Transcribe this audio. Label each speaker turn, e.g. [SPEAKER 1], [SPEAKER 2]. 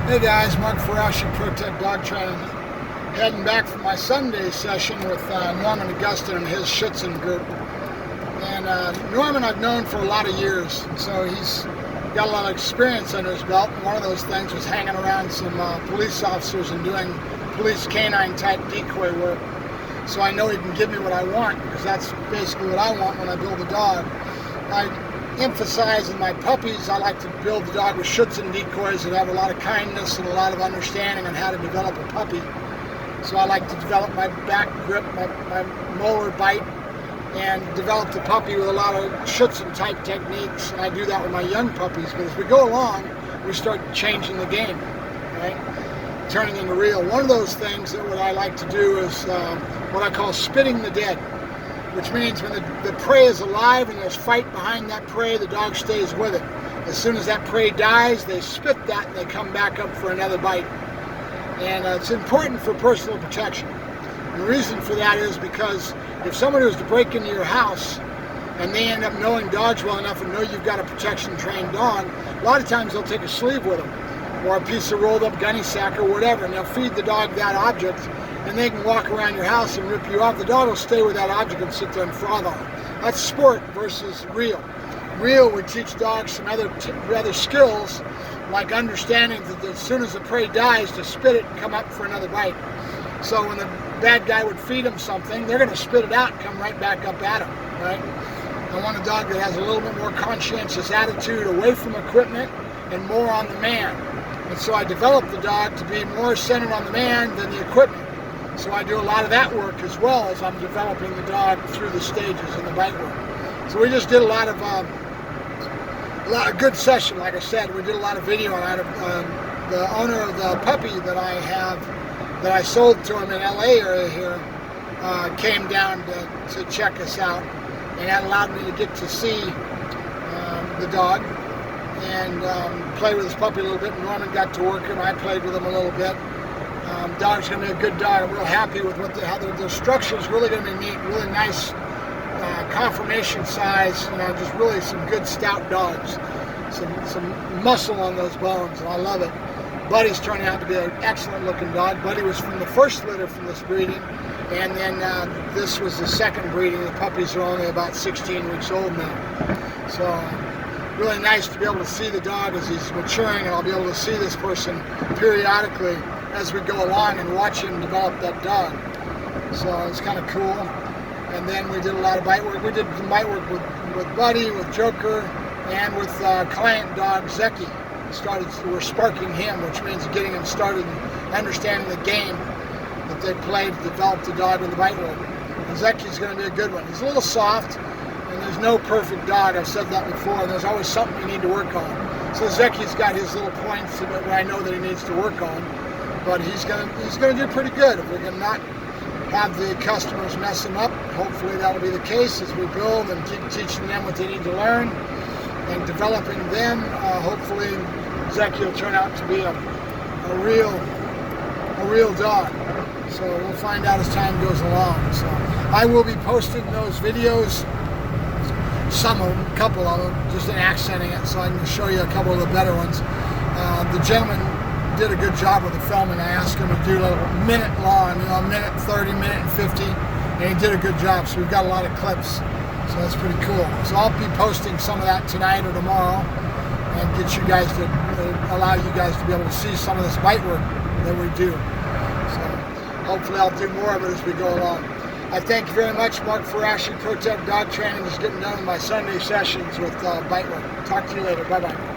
[SPEAKER 1] Hey guys, Mark Ferrasci, Protect Dog Training. Heading back from my Sunday session with Norman Augustin and his Schutzen group. And Norman I've known for a lot of years, so he's got a lot of experience under his belt. And one of those things was hanging around some police officers and doing police canine type decoy work. So I know he can give me what I want, because that's basically what I want when I build a dog. I emphasize in my puppies, I like to build the dog with Schutzen decoys that have a lot of kindness and a lot of understanding on how to develop a puppy. So I like to develop my back grip, my molar bite, and develop the puppy with a lot of Schutzen type techniques. And I do that with my young puppies, but as we go along, we start changing the game, right? Turning into real. One of those things that what I like to do is what I call spitting the dead, which means when the prey is alive and there's fight behind that prey, the dog stays with it. As soon as that prey dies, they spit that and they come back up for another bite. And it's important for personal protection. And the reason for that is because if somebody was to break into your house and they end up knowing dogs well enough and know you've got a protection trained dog, a lot of times they'll take a sleeve with them or a piece of rolled up gunny sack or whatever, and they'll feed the dog that object, and they can walk around your house and rip you off. The dog will stay with that object and sit there and froth on it. That's sport versus real. Real would teach dogs some other skills, like understanding that as soon as the prey dies, to spit it and come up for another bite. So when the bad guy would feed them something, they're going to spit it out and come right back up at him, right? I want a dog that has a little bit more conscientious attitude, away from equipment and more on the man. And so I developed the dog to be more centered on the man than the equipment. So I do a lot of that work as well as I'm developing the dog through the stages in the bite work. So we just did a lot of good session. Like I said, we did a lot of video on it. The owner of the puppy that I have, that I sold to him in LA area here, came down to check us out, and that allowed me to get to see the dog and play with his puppy a little bit. Norman got to work him. I played with him a little bit. Dog's going to be a good dog. I'm real happy with how their structure is really going to be neat, really nice conformation size, just really some good stout dogs. Some muscle on those bones, and I love it. Buddy's turning out to be an excellent looking dog. Buddy was from the first litter from this breeding, and then this was the second breeding. The puppies are only about 16 weeks old now. So really nice to be able to see the dog as he's maturing, and I'll be able to see this person periodically as we go along and watch him develop that dog. So it's kind of cool. And then we did a lot of bite work. We did some bite work with Buddy, with Joker, and with client dog Zeki. We're sparking him, which means getting him started and understanding the game that they play to develop the dog with the bite work. And Zeki's going to be a good one. He's a little soft, and there's no perfect dog. I've said that before, and there's always something you need to work on. So Zeki's got his little points that I know that he needs to work on. But he's gonna do pretty good if we can not have the customers mess him up. Hopefully that'll be the case as we build and keep teaching them what they need to learn and developing them. Hopefully Zeki will turn out to be a real dog. So we'll find out as time goes along. So I will be posting those videos, some of them, a couple of them, just accenting it so I can show you a couple of the better ones. The gentleman did a good job with the filming. I asked him to do a minute long, a minute 30, minute and 50, and he did a good job. So we've got a lot of clips, so that's pretty cool. So I'll be posting some of that tonight or tomorrow, and get you guys to allow you guys to be able to see some of this bite work that we do. So hopefully I'll do more of it as we go along. I thank you very much. Mark Ferrasci, Protect Dog Training, is getting done with my Sunday sessions with bite work. Talk to you later. Bye bye.